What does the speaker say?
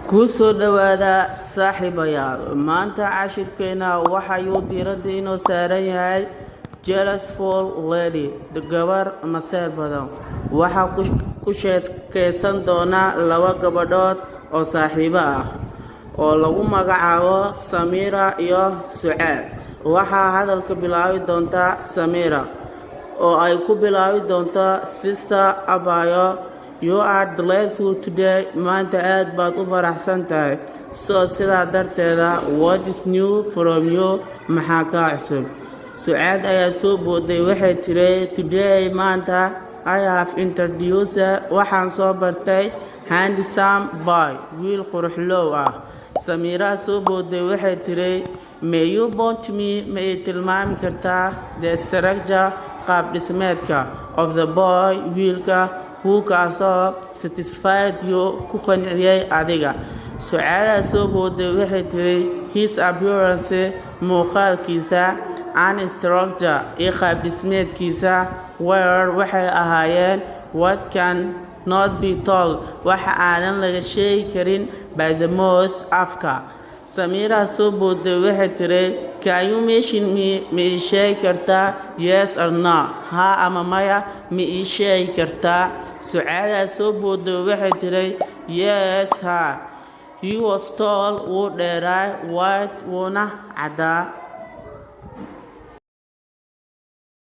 kusoo dhawaada saaxiibayaal maanta cashirkeena waxayuu diiradda inoo saaran yahay jealous lady gabar maseer badan. waxaa ku sheekeysan doona laba gabadhood oo saaxiibo ah oo lagu magacaabo Samira iyo Sucaad. waxaa hadalka bilaabi doonta Samira oo ay ku bilaabi doonto sister Abayo. You are delightful today. maanta aad baad u faraxsan tahay. sidaa darteeda what is new from you? maxaa ka cusub? Sucaad ayaa soo booday waxay tiri today maanta I have introduced waxaan soo bartay handsome boy wiil quruxloow ah. Samira soo booday waxay tiri may you point me ma ii tilmaami kartaa the structure qaab dhismeedka of the boy wiilka who kaasoo satisfied you ku qanciyay adiga. Sucaada soo booday waxay tiri his appearance muuqaalkiisa and structure iyo qaab dhismeedkiisa were waxay ahaayeen what can not be told waxa aanan laga sheegi karin by the mouth afka. Samira soo booday waxay tiri can you mention me ma ii sheegi kartaa yes or no ha ama maya ma ii sheegi kartaa? Sucaada soo booday waxay tiri yes ha. He was tall wuu dheeraa white wuuna cadaa.